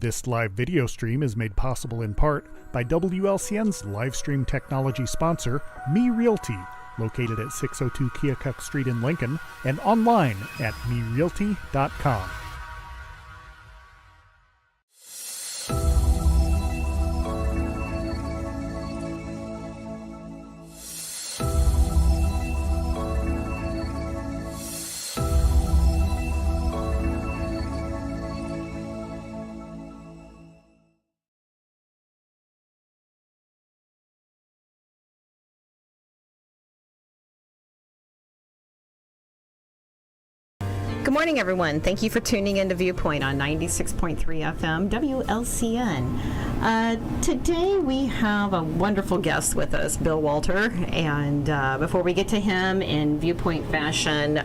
This live video stream is made possible in part by WLCN's live stream technology sponsor, Me Realty, located at 602 Keokuk Street in Lincoln, and online at merealty.com. Good morning, everyone. Thank you for tuning in to Viewpoint on 96.3 FM WLCN. Today we have a wonderful guest with us, Bill Walter. And before we get to him in Viewpoint fashion,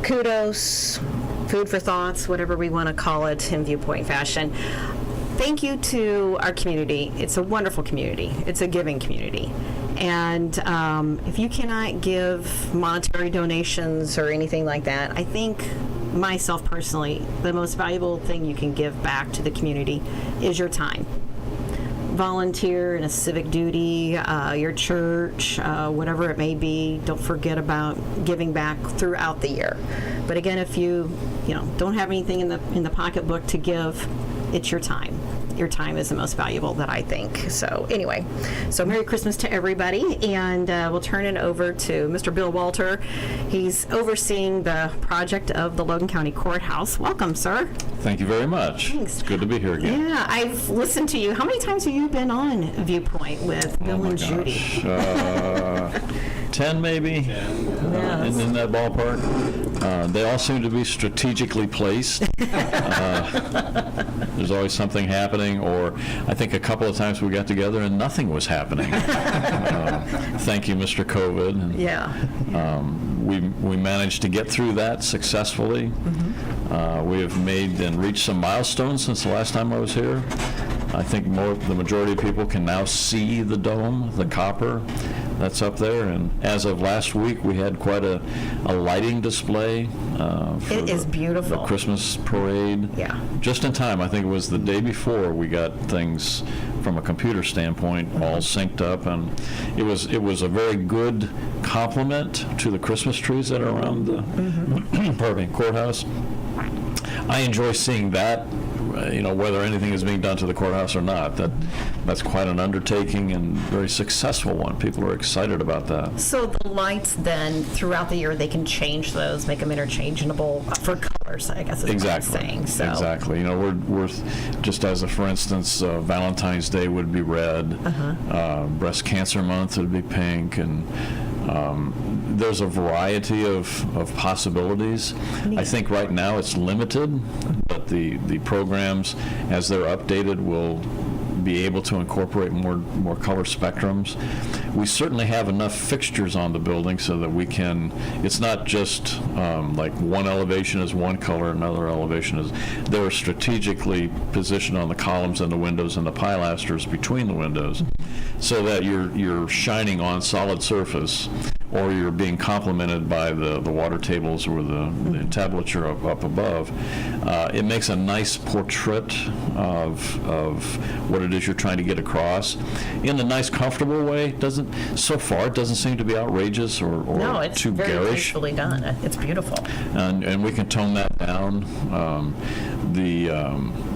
kudos, food for thoughts, whatever we want to call it in Viewpoint fashion. Thank you to our community. It's a wonderful community. It's a giving community. And if you cannot give monetary donations or anything like that, I think myself personally, the most valuable thing you can give back to the community is your time. Volunteer in a civic duty, your church, whatever it may be. Don't forget about giving back throughout the year. But again, if you don't have anything in the pocketbook to give, it's your time. Your time is the most valuable, that I think. So anyway, so Merry Christmas to everybody, and we'll turn it over to Mr. Bill Walter. He's overseeing the project of the Logan County Courthouse. Welcome, sir. Thank you very much. Thanks. It's good to be here again. Yeah, I've listened to you. How many times have you been on Viewpoint with Bill and Judy? 10 maybe, in that ballpark. They all seem to be strategically placed. There's always something happening, or I think a couple of times we got together and nothing was happening. Thank you, Mr. COVID. Yeah. We managed to get through that successfully. We have made and reached some milestones since the last time I was here. I think the majority of people can now see the dome, the copper that's up there, and as of last week we had quite a lighting display for It is beautiful. the Christmas parade. Yeah. Just in time. I think it was the day before we got things from a computer standpoint all synced up, and it was a very good complement to the Christmas trees that are around the pardon me, courthouse. I enjoy seeing that, whether anything is being done to the courthouse or not. That's quite an undertaking and very successful one. People are excited about that. So the lights then, throughout the year, they can change those, make them interchangeable for colors, I guess is Exactly. what I'm saying. So. Exactly. We're just as for instance, Valentine's Day would be red, Breast Cancer Month would be pink, and there's a variety of possibilities. I think right now it's limited, but the programs, as they're updated, will be able to incorporate more color spectrums. We certainly have enough fixtures on the building so that we can, it's not just like one elevation is one color, another elevation is, they're strategically positioned on the columns and the windows and the pilasters between the windows so that you're shining on solid surface, or you're being complemented by the water tables or the entablature up above. It makes a nice portrait of what it is you're trying to get across in a nice, comfortable way. So far, it doesn't seem to be outrageous or No, it's too very garish. tastefully done. It's beautiful. And we can tone that down.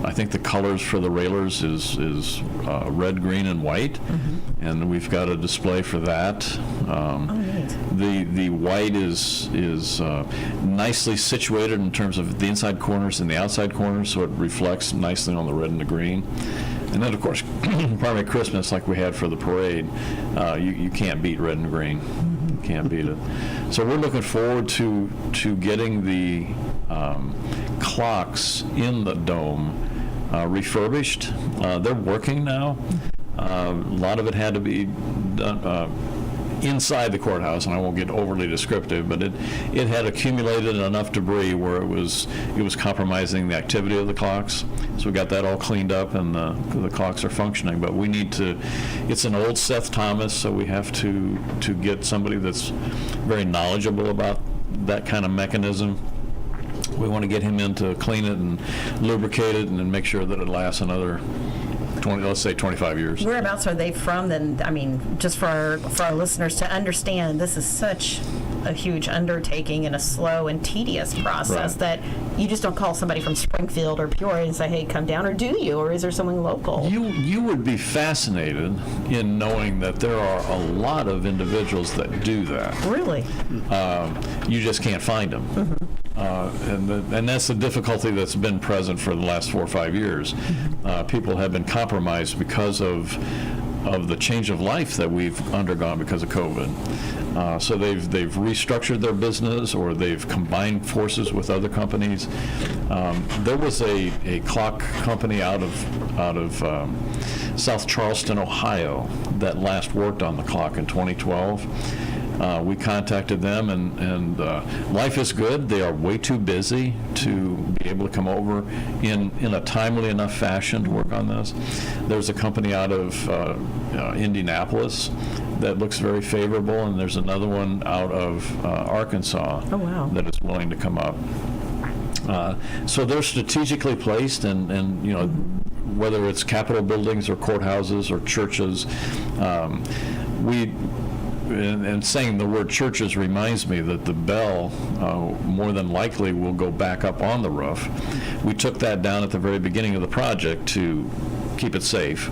I think the colors for the railers is red, green, and white, and we've got a display for that. The white is nicely situated in terms of the inside corners and the outside corners, so it reflects nicely on the red and the green. And then, of course, pardon me, Christmas, like we had for the parade, you can't beat red and green. You can't beat it. So we're looking forward to getting the clocks in the dome refurbished. They're working now. A lot of it had to be done inside the courthouse, and I won't get overly descriptive, but it had accumulated enough debris where it was compromising the activity of the clocks. So we got that all cleaned up, and the clocks are functioning. But we need to. It's an old Seth Thomas, so we have to get somebody that's very knowledgeable about that kind of mechanism. We want to get him in to clean it and lubricate it, and then make sure that it lasts another 25 years. Whereabouts are they from then? I mean, just for our listeners to understand, this is such a huge undertaking and a slow and tedious process that you just don't call somebody from Springfield or Peoria and say, hey, come down, or do you? Or is there someone local? You would be fascinated in knowing that there are a lot of individuals that do that. Really? You just can't find them. And that's the difficulty that's been present for the last 4 or 5 years. People have been compromised because of the change of life that we've undergone because of COVID. So they've restructured their business, or they've combined forces with other companies. There was a clock company out of South Charleston, Ohio, that last worked on the clock in 2012. We contacted them, and life is good. They are way too busy to be able to come over in a timely enough fashion to work on this. There's a company out of Indianapolis that looks very favorable, and there's another one out of Arkansas Oh, wow. that is willing to come up. So they're strategically placed, and whether it's Capitol buildings or courthouses or churches, and saying the word churches reminds me that the bell more than likely will go back up on the roof. We took that down at the very beginning of the project to keep it safe.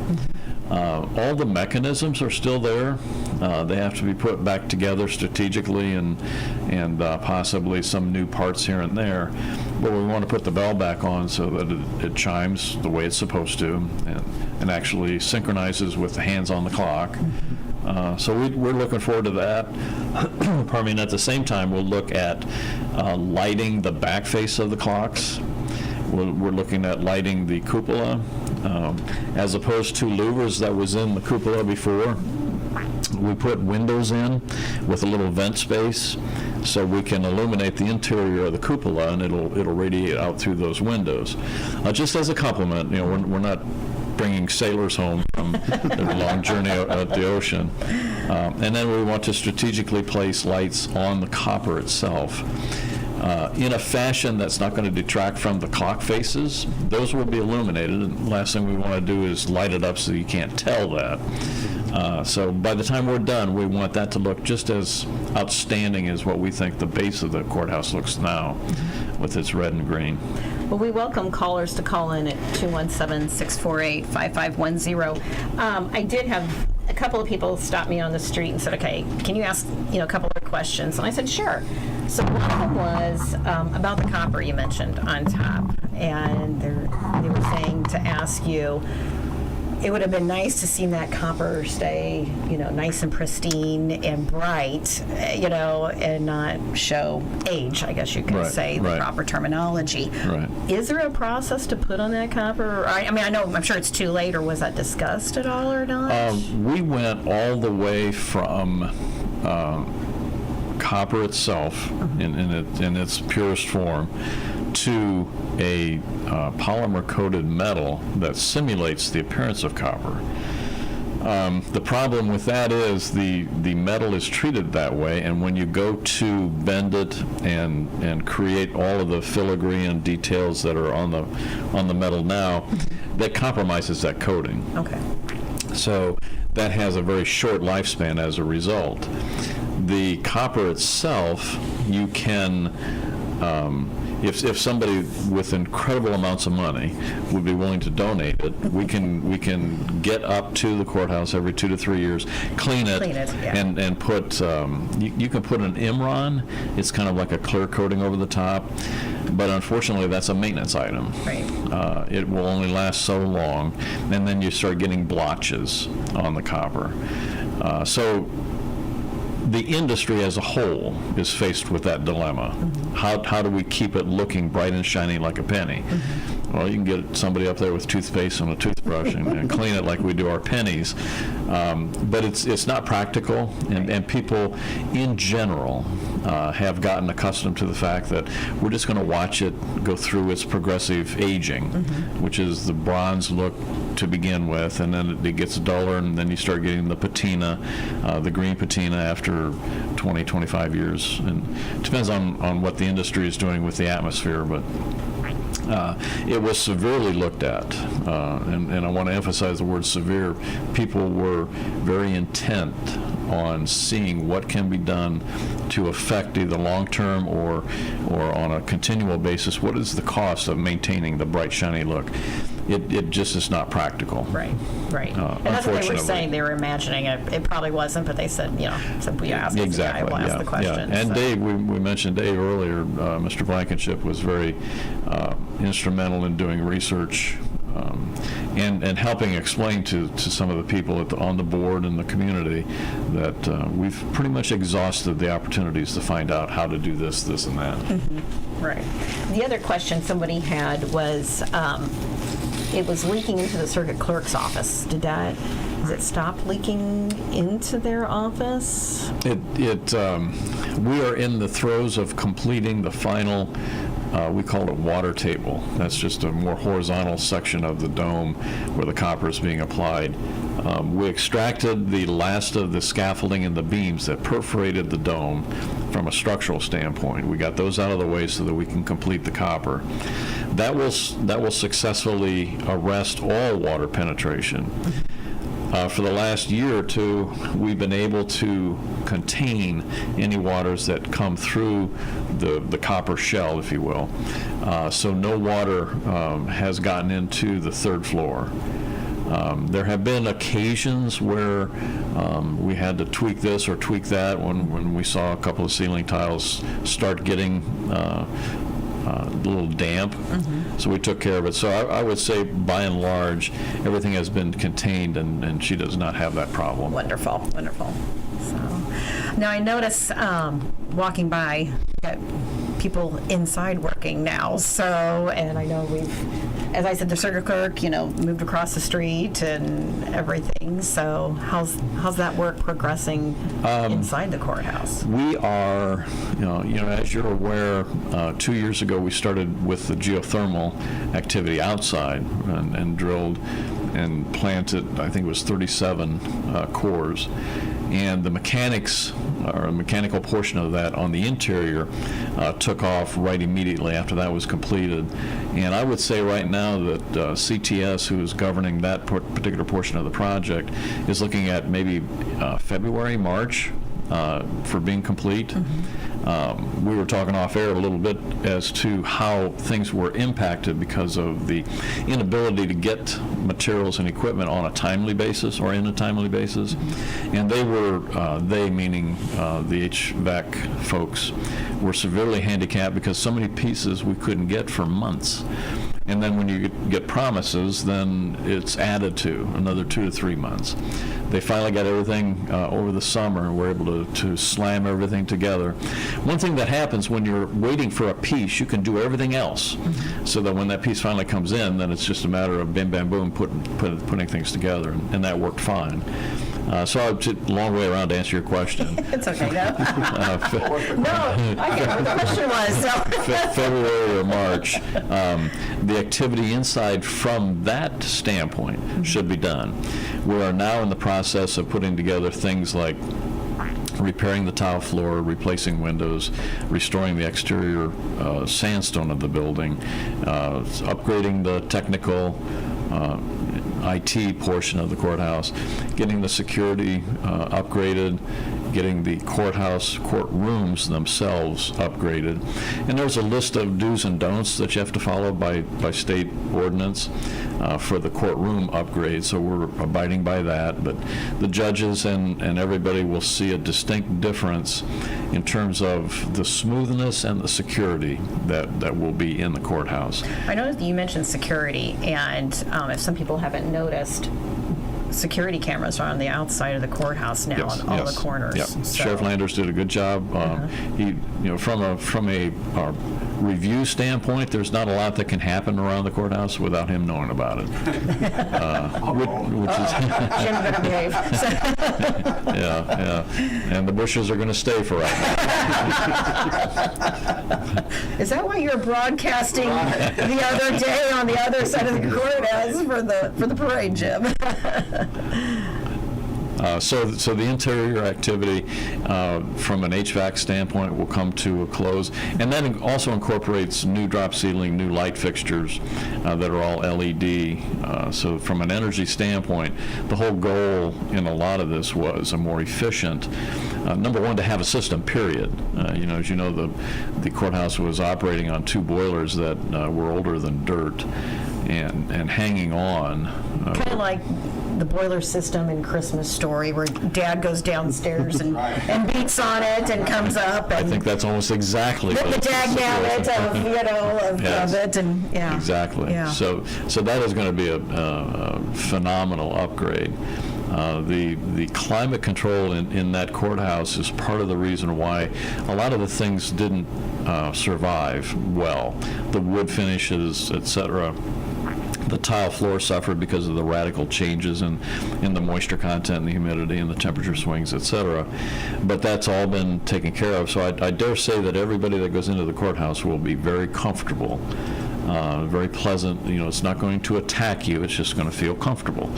All the mechanisms are still there. They have to be put back together strategically, and possibly some new parts here and there. But we want to put the bell back on so that it chimes the way it's supposed to, and actually synchronizes with the hands on the clock. So we're looking forward to that. Pardon me. And at the same time, we'll look at lighting the back face of the clocks. We're looking at lighting the cupola, as opposed to louvers that was in the cupola before. We put windows in with a little vent space, so we can illuminate the interior of the cupola, and it'll radiate out through those windows. Just as a compliment, we're not bringing sailors home from their long journey out the ocean. And then we want to strategically place lights on the copper itself in a fashion that's not going to detract from the clock faces. Those will be illuminated, and the last thing we want to do is light it up so you can't tell that. So by the time we're done, we want that to look just as outstanding as what we think the base of the courthouse looks now, with its red and green. Well, we welcome callers to call in at 217-648-5510. I did have a couple of people stop me on the street and said, okay, can you ask a couple of questions? And I said, sure. So one of them was about the copper you mentioned on top. And they were saying to ask you, it would have been nice to see that copper stay, nice and pristine and bright, and not show age, I guess you could say, the proper terminology. Right. Is there a process to put on that copper? I'm sure it's too late, or was that discussed at all or not? We went all the way from copper itself in its purest form to a polymer-coated metal that simulates the appearance of copper. The problem with that is the metal is treated that way, and when you go to bend it and create all of the filigree and details that are on the metal now, that compromises that coating. Okay. So that has a very short lifespan as a result. The copper itself, you can if somebody with incredible amounts of money would be willing to donate it, we can get up to the courthouse every 2 to 3 years, clean it yeah. and put, you can put an Imron. It's kind of like a clear coating over the top, but unfortunately that's a maintenance item. Right. It will only last so long, and then you start getting blotches on the copper. So the industry as a whole is faced with that dilemma. How do we keep it looking bright and shiny like a penny? Well, you can get somebody up there with toothpaste and a toothbrush and clean it like we do our pennies. But it's not practical, and people in general have gotten accustomed to the fact that we're just going to watch it go through its progressive aging, which is the bronze look to begin with, and then it gets duller, and then you start getting the patina, the green patina after 20, 25 years. And it depends on what the industry is doing with the atmosphere, but it was severely looked at, and I want to emphasize the word severe. People were very intent on seeing what can be done to affect either long-term or on a continual basis. What is the cost of maintaining the bright, shiny look? It just is not practical. Right. And that's what they were saying. They were imagining it. It probably wasn't, but they said, so we asked. Exactly. We'll ask the question. And Dave, we mentioned Dave earlier. Mr. Blankenship was very instrumental in doing research and helping explain to some of the people on the board and the community that we've pretty much exhausted the opportunities to find out how to do this, and that. Right. The other question somebody had was, it was leaking into the circuit clerk's office. Has it stopped leaking into their office? We are in the throes of completing the final we called it water table. That's just a more horizontal section of the dome where the copper is being applied. We extracted the last of the scaffolding and the beams that perforated the dome from a structural standpoint. We got those out of the way so that we can complete the copper. That will successfully arrest all water penetration. For the last year or two, we've been able to contain any waters that come through the copper shell, if you will. So no water has gotten into the third floor. There have been occasions where we had to tweak this or tweak that when we saw a couple of ceiling tiles start getting a little damp, so we took care of it. So I would say, by and large, everything has been contained, and she does not have that problem. Wonderful, wonderful. So, now I notice walking by, got people inside working now. So, and I know we've, as I said, the circuit clerk, moved across the street and everything. So, how's that work progressing inside the courthouse? We are, as you're aware, 2 years ago we started with the geothermal activity outside and drilled and planted, I think it was 37 cores. And the mechanics, or a mechanical portion of that on the interior, took off right immediately after that was completed. And I would say right now that CTS, who is governing that particular portion of the project, is looking at maybe February, March for being complete. We were talking off air a little bit as to how things were impacted because of the inability to get materials and equipment on a timely basis or in a timely basis. And they meaning the HVAC folks, were severely handicapped because so many pieces we couldn't get for months. And then when you get promises, then it's added to another 2 to 3 months. They finally got everything over the summer and were able to slam everything together. One thing that happens when you're waiting for a piece, you can do everything else. So that when that piece finally comes in, then it's just a matter of bim, bam, boom, putting things together, and that worked fine. So I took a long way around to answer your question. It's okay, no? No, I get what the question was. So. February or March, the activity inside from that standpoint should be done. We are now in the process of putting together things like repairing the tile floor, replacing windows, restoring the exterior sandstone of the building, upgrading the technical IT portion of the courthouse, getting the security upgraded, getting the courtrooms themselves upgraded. And there's a list of do's and don'ts that you have to follow by state ordinance for the courtroom upgrade, so we're abiding by that. But the judges and everybody will see a distinct difference in terms of the smoothness and the security that will be in the courthouse. I know that you mentioned security, and if some people haven't noticed, security cameras are on the outside of the courthouse now, on all the corners. Yep. So. Sheriff Landers did a good job. He, from a review standpoint, there's not a lot that can happen around the courthouse without him knowing about it. Which is Jim better behave. yeah. And the bushes are going to stay for right now. Is that why you're broadcasting the other day on the other side of the courthouse for the parade, Jim? So the interior activity from an HVAC standpoint will come to a close, and then also incorporates new drop ceiling, new light fixtures that are all LED. So from an energy standpoint, the whole goal in a lot of this was a more efficient, number one, to have a system, period. As you know, the courthouse was operating on 2 boilers that were older than dirt and hanging on. Kind of like the boiler system in Christmas Story, where Dad goes downstairs and beats on it and comes up. And I think that's almost exactly the dag-nabbit yes. of it, and yeah. Exactly. Yeah. So that is going to be a phenomenal upgrade. The climate control in that courthouse is part of the reason why a lot of the things didn't survive well. The wood finishes, etc., The tile floor suffered because of the radical changes in the moisture content and the humidity and the temperature swings, et cetera. But that's all been taken care of. So I dare say that everybody that goes into the courthouse will be very comfortable, very pleasant. You know, it's not going to attack you. It's just going to feel comfortable.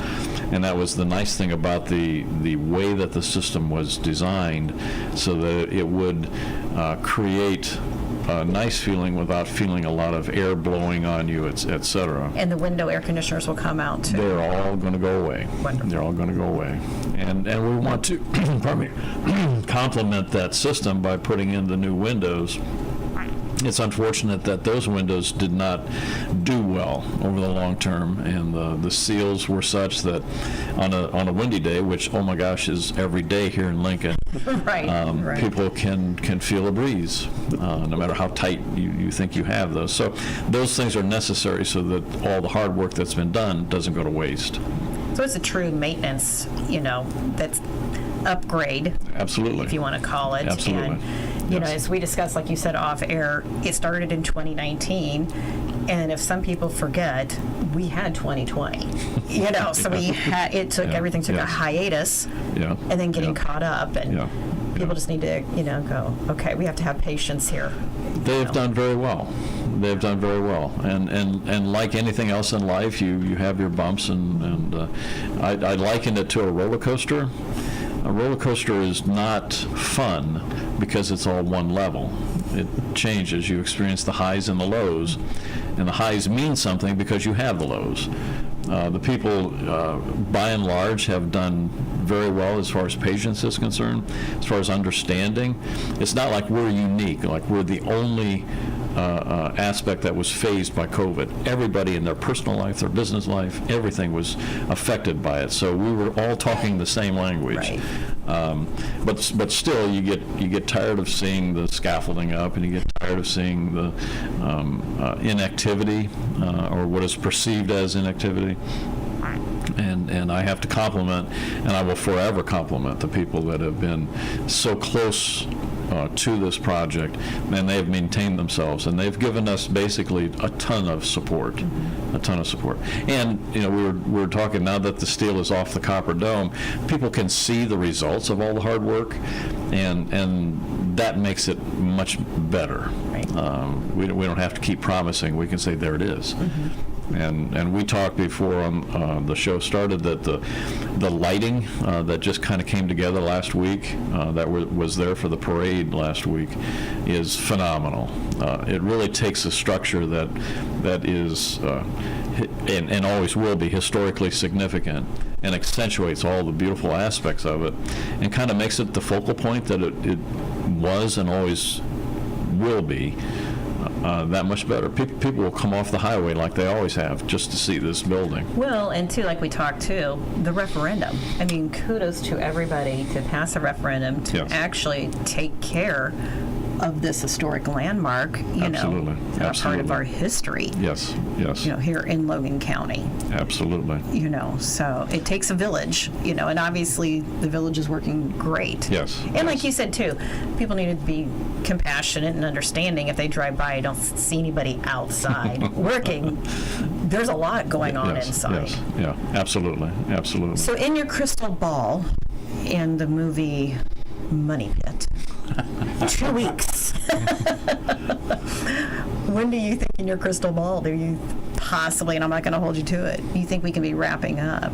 And that was the nice thing about the way that the system was designed, so that it would create a nice feeling without feeling a lot of air blowing on you, et cetera. And the window air conditioners will come out too. They're all going to go away. Wonderful. They're all going to go away. And we want to pardon me, complement that system by putting in the new windows. It's unfortunate that those windows did not do well over the long term, and the seals were such that on a windy day, which, oh my gosh, is every day here in Lincoln, right. people can feel a breeze, no matter how tight you think you have those. So those things are necessary so that all the hard work that's been done doesn't go to waste. So it's a true maintenance, that's upgrade. Absolutely. If you want to call it. Absolutely. And, as we discussed, like you said, off air, it started in 2019. And if some people forget, we had 2020, so we had, everything took a hiatus, and then getting caught up, and people just need to, go, okay, we have to have patience here. They've done very well. They've done very well, and like anything else in life, you have your bumps, and I likened it to a roller coaster. A roller coaster is not fun because it's all one level. It changes. You experience the highs and the lows, and the highs mean something because you have the lows. The people, by and large, have done very well as far as patience is concerned, as far as understanding. It's not like we're unique, like we're the only aspect that was phased by COVID. Everybody in their personal life, their business life, everything was affected by it. So we were all talking the same language. Right. But still, you get tired of seeing the scaffolding up, and you get tired of seeing the inactivity or what is perceived as inactivity. And I have to compliment, and I will forever compliment the people that have been so close to this project, and they have maintained themselves, and they've given us basically a ton of support, And we were talking, now that the steel is off the copper dome, people can see the results of all the hard work, and that makes it much better. Right. We don't have to keep promising. We can say, there it is. And we talked before on the show started that the lighting that just kind of came together last week, that was there for the parade last week, is phenomenal. It really takes a structure that is and always will be historically significant, and accentuates all the beautiful aspects of it, and kind of makes it the focal point that it was and always will be. That much better. People will come off the highway like they always have just to see this building. Well, and too, like we talked too, the referendum. I mean, kudos to everybody to pass a referendum to actually take care of this historic landmark, Absolutely. part of our history. Yes. Here in Logan County. Absolutely. So it takes a village, and obviously the village is working great. Yes. And like you said too, people need to be compassionate and understanding. If they drive by, don't see anybody outside working. There's a lot going on inside. Yes. Yeah. Absolutely. So in your crystal ball, in the movie Money Pit, 2 weeks. When do you think in your crystal ball do you possibly, and I'm not going to hold you to it, you think we can be wrapping up?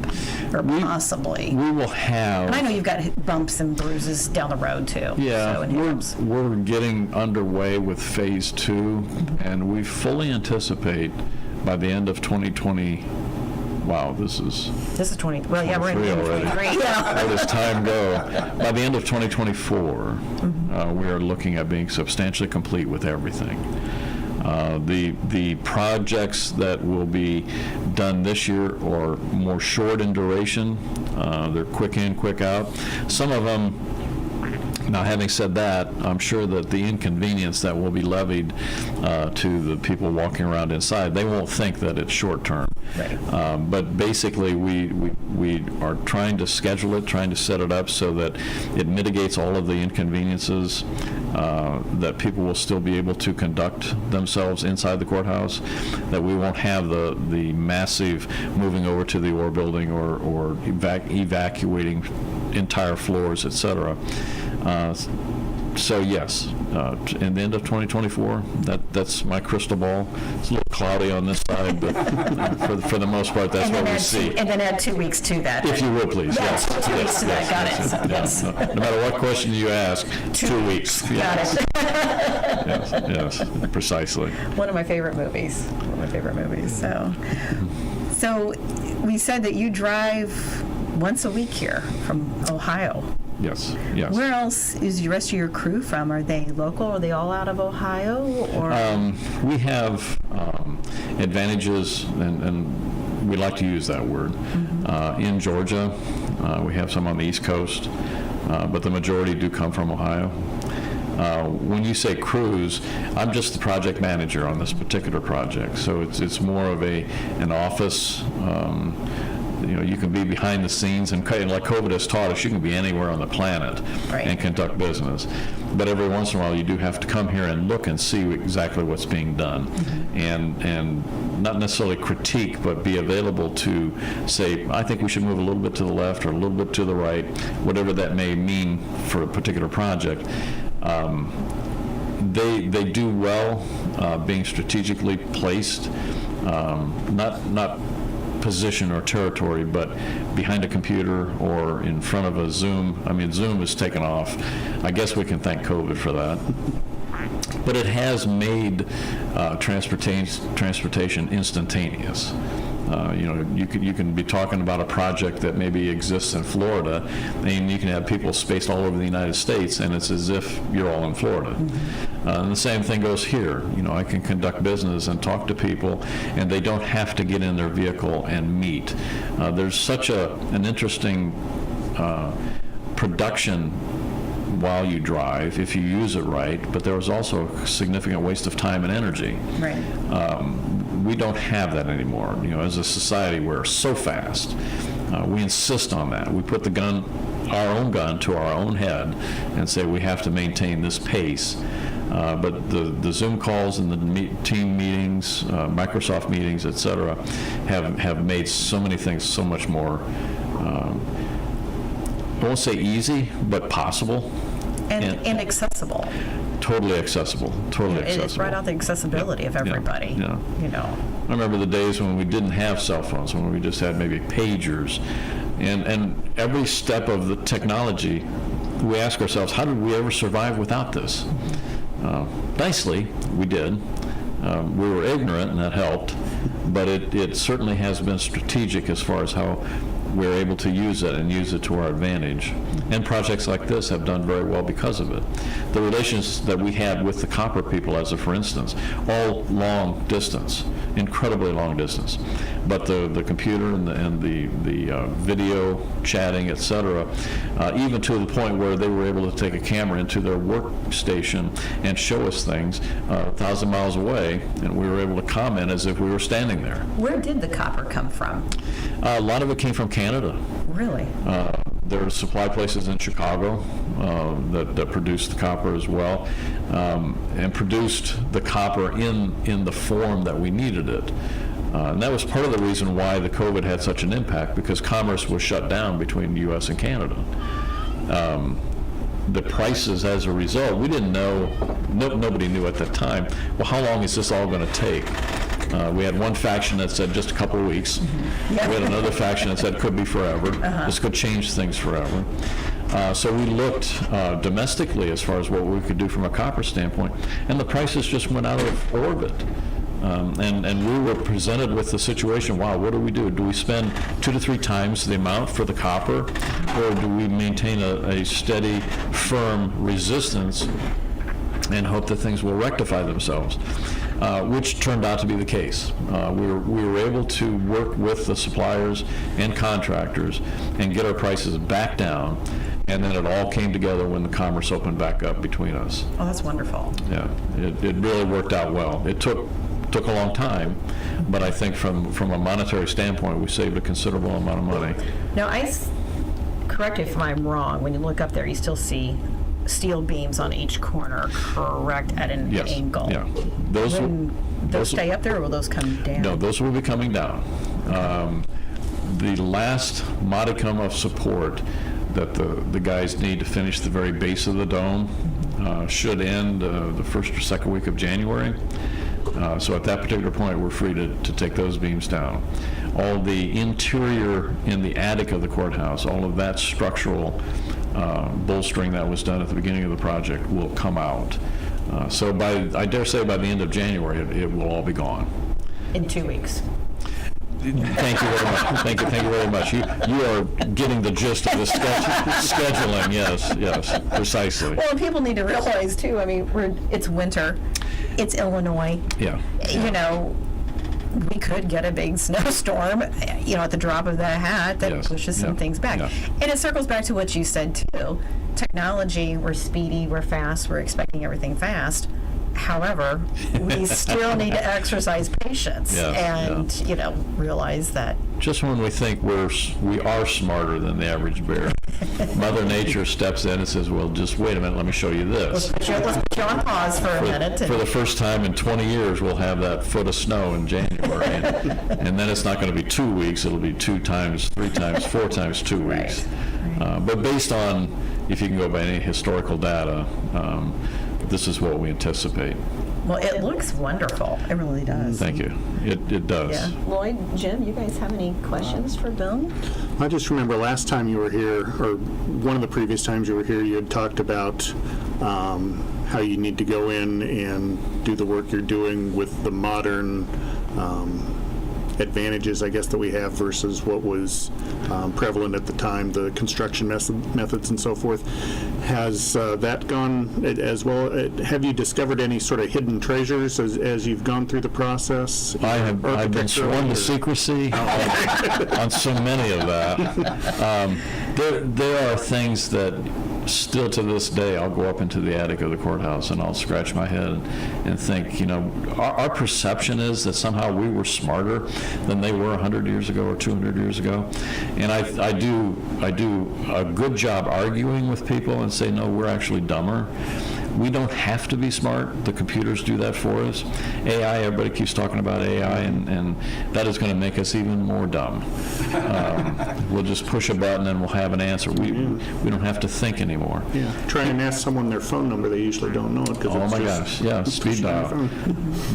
Or possibly? We will have... And I know you've got bumps and bruises down the road, too. Yeah, so we're getting underway with Phase 2, and we fully anticipate by the end of 2020... Wow, this is 20. Well, yeah, we're in 2023. Yeah. Where does time go? By the end of 2024, we are looking at being substantially complete with everything. The projects that will be done this year are more short in duration. They're quick in, quick out. Some of them Now, having said that, I'm sure that the inconvenience that will be levied to the people walking around inside, they won't think that it's short-term. Right. But basically, we are trying to schedule it, trying to set it up so that it mitigates all of the inconveniences, that people will still be able to conduct themselves inside the courthouse, that we won't have the massive moving over to the OR building or evacuating entire floors, et cetera. So yes, in the end of 2024, that's my crystal ball. It's a little cloudy on this side, but for the most part, that's what we see. And then add 2 weeks to that. If you will, please. Yes, Yes. 2 weeks to that, got it. So, yes. No matter what question you ask, 2 weeks. Got Yes. it. Yes, precisely. One of my favorite movies. So we said that you drive once a week here from Ohio. Yes. Where else is the rest of your crew from? Are they local? Are they all out of Ohio? Or We have advantages, and we like to use that word. In Georgia, we have some on the East Coast, but the majority do come from Ohio. When you say crews, I'm just the project manager on this particular project, so it's more of an office. You can be behind the scenes, and like COVID has taught us, you can be anywhere on the planet Right. and conduct business. But every once in a while, you do have to come here and look and see exactly what's being done, and not necessarily critique, but be available to say, I think we should move a little bit to the left or a little bit to the right, whatever that may mean for a particular project. They do well being strategically placed, not position or territory, but behind a computer or in front of a Zoom. I mean, Zoom has taken off. I guess we can thank COVID for that. But it has made transportation instantaneous. You can be talking about a project that maybe exists in Florida, and you can have people spaced all over the United States, and it's as if you're all in Florida. And the same thing goes here. I can conduct business and talk to people, and they don't have to get in their vehicle and meet. There's such an interesting production while you drive, if you use it right, but there was also a significant waste of time and energy. right. We don't have that anymore. As a society, we're so fast. We insist on that. We put our own gun to our own head and say we have to maintain this pace. But the Zoom calls and the team meetings, Microsoft meetings, et cetera, have made so many things so much more, I won't say easy, but possible. And accessible. Totally accessible. It's right out the accessibility of everybody. Yeah. I remember the days when we didn't have cell phones, when we just had maybe pagers. And every step of the technology, we ask ourselves, how did we ever survive without this? Nicely, we did. We were ignorant, and that helped. But it certainly has been strategic as far as how we're able to use it and use it to our advantage. And projects like this have done very well because of it. The relations that we had with the copper people, for instance, all long distance, incredibly long distance. But the computer and the video chatting, et cetera, even to the point where they were able to take a camera into their workstation and show us things 1,000 miles away, and we were able to comment as if we were standing there. Where did the copper come from? A lot of it came from Canada. Really? There are supply places in Chicago that produced the copper as well, and produced the copper in the form that we needed it. And that was part of the reason why the COVID had such an impact, because commerce was shut down between the U.S. and Canada. The prices as a result, we didn't know, nobody knew at that time, well, how long is this all going to take? We had one faction that said just a couple of weeks. We had another faction that said could be forever. This could change things forever. So we looked domestically as far as what we could do from a copper standpoint, and the prices just went out of orbit. And we were presented with the situation, wow, what do we do? Do we spend 2 to 3 times the amount for the copper, or do we maintain a steady, firm resistance and hope that things will rectify themselves? Which turned out to be the case. We were able to work with the suppliers and contractors and get our prices back down, And then it all came together when the commerce opened back up between us. Oh, that's wonderful. Yeah, it really worked out well. It took a long time, but I think from a monetary standpoint, we saved a considerable amount of money. Now, correct me if I'm wrong, when you look up there, you still see steel beams on each corner, correct, at an Yes. angle? Yeah. Those Stay up there, or will those come down? No, those will be coming down. The last modicum of support that the guys need to finish the very base of the dome should end the first or second week of January. So at that particular point, we're free to take those beams down. All the interior in the attic of the courthouse, all of that structural bolstering that was done at the beginning of the project will come out. So I dare say by the end of January, it will all be gone. In 2 weeks. Thank you very much. Thank you very much. You are getting the gist of the scheduling. Yes, precisely. Well, and people need to realize too. I mean, it's winter. It's Illinois. Yeah. You know, we could get a big snowstorm, at the drop of the hat that Yes. pushes some Yeah. things back. Yeah. And it circles back to what you said too. Technology, we're speedy, we're fast, we're expecting everything fast. However, we still need to exercise patience Yes, and, realize that. Just when we think we are smarter than the average bear, Mother Nature steps in and says, "Well, just wait a minute. Let me show you this." Let's put you on pause for a minute. For the first time in 20 years, we'll have that foot of snow in January, and then it's not going to be 2 weeks. It'll be 2 times, 3 times, 4 times 2 weeks. But based on, if you can go by any historical data, this is what we anticipate. Well, it looks wonderful. It really does. Thank you. It does. Yeah. Lloyd, Jim, you guys have any questions for Bill? I just remember last time you were here, or one of the previous times you were here, you had talked about how you need to go in and do the work you're doing with the modern advantages, I guess, that we have versus what was prevalent at the time, the construction methods and so forth. Has that gone as well? Have you discovered any sort of hidden treasures as you've gone through the process? I've been sworn to secrecy on so many of that. There are things that still to this day, I'll go up into the attic of the courthouse and I'll scratch my head and think, our perception is that somehow we were smarter than they were 100 years ago or 200 years ago. And I do a good job arguing with people and say, no, we're actually dumber. We don't have to be smart. The computers do that for us. AI, everybody keeps talking about AI, and that is going to make us even more dumb. We'll just push a button and we'll have an answer. We don't have to think anymore. Yeah. Try and ask someone their phone number. They usually don't know it. Oh my gosh, yeah, speed dial.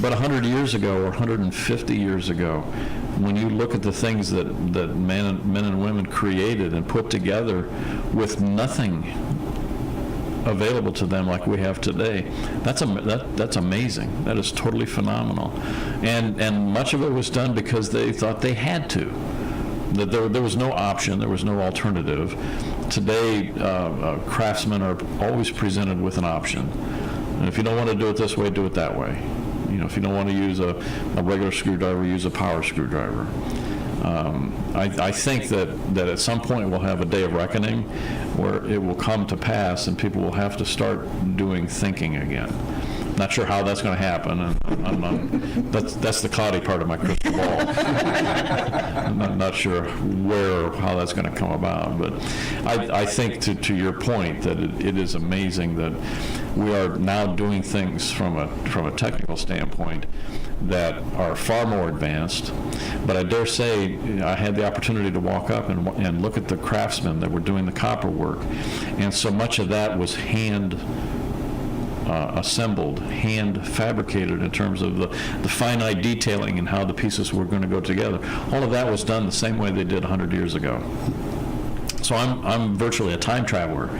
But 100 years ago or 150 years ago, when you look at the things that men and women created and put together with nothing available to them like we have today, that's amazing. That is totally phenomenal. And much of it was done because they thought they had to. That there was no option, there was no alternative. Today, craftsmen are always presented with an option. And if you don't want to do it this way, do it that way. If you don't want to use a regular screwdriver, use a power screwdriver. I think that at some point we'll have a day of reckoning where it will come to pass and people will have to start doing thinking again. Not sure how that's going to happen, and that's the cloudy part of my crystal ball. I'm not sure where or how that's going to come about, but I think to your point that it is amazing that we are now doing things from a technical standpoint that are far more advanced. But I dare say, I had the opportunity to walk up and look at the craftsmen that were doing the copper work, and so much of that was hand assembled, hand fabricated in terms of the finite detailing and how the pieces were going to go together. All of that was done the same way they did 100 years ago. So I'm virtually a time traveler.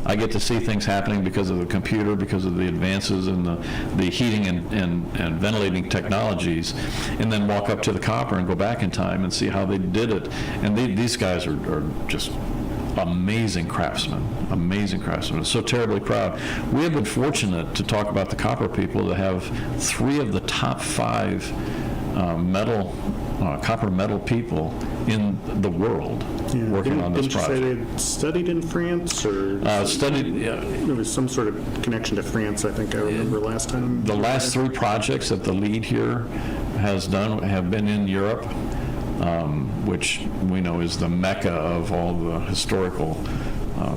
I get to see things happening because of the computer, because of the advances in the heating and ventilating technologies, and then walk up to the copper and go back in time and see how they did it. And these guys are just amazing craftsmen. So terribly proud. We have been fortunate to talk about the copper people to have 3 of the top 5 metal copper metal people in the world working on this Didn't project. you say they studied in France, or there was some sort of connection to France? I think I remember last time. The last 3 projects that the lead here has done have been in Europe, which we know is the mecca of all the historical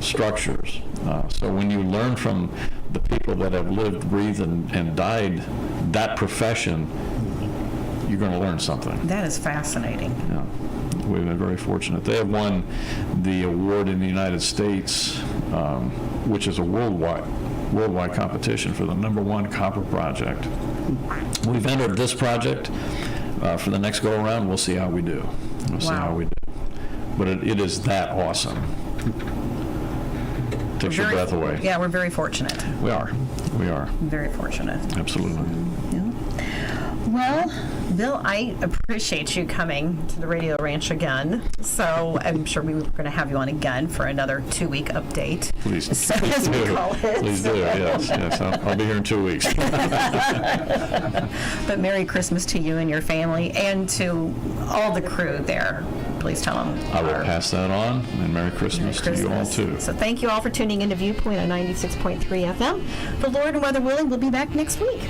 structures. So when you learn from the people that have lived, breathed, and died that profession, you're going to learn something. That is fascinating. Yeah. We've been very fortunate. They have won the award in the United States, which is a worldwide competition for the #1 copper project. We've entered this project. For the next go-around, we'll see how we do. We'll see how we do. But it is that awesome. Takes your breath away. Yeah, we're very fortunate. We are. Very fortunate. Absolutely. Well, Bill, I appreciate you coming to the Radio Ranch again. So I'm sure we were going to have you on again for another 2-week update. Please So as we do. call it. Please do. Yes. I'll be here in 2 weeks. But Merry Christmas to you and your family and to all the crew there. Please tell them. I will pass that on, and Merry Christmas to you all, too. So thank you all for tuning into Viewpoint on 96.3 FM. The Lord and weather willing, we'll be back next week.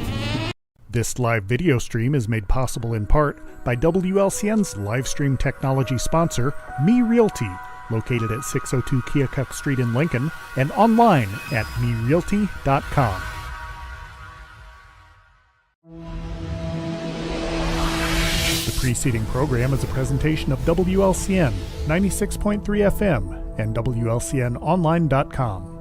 This live video stream is made possible in part by WLCN's live stream technology sponsor, Me Realty, located at 602 Keokuk Street in Lincoln, and online at merealty.com. The preceding program is a presentation of WLCN 96.3 FM and WLCNonline.com.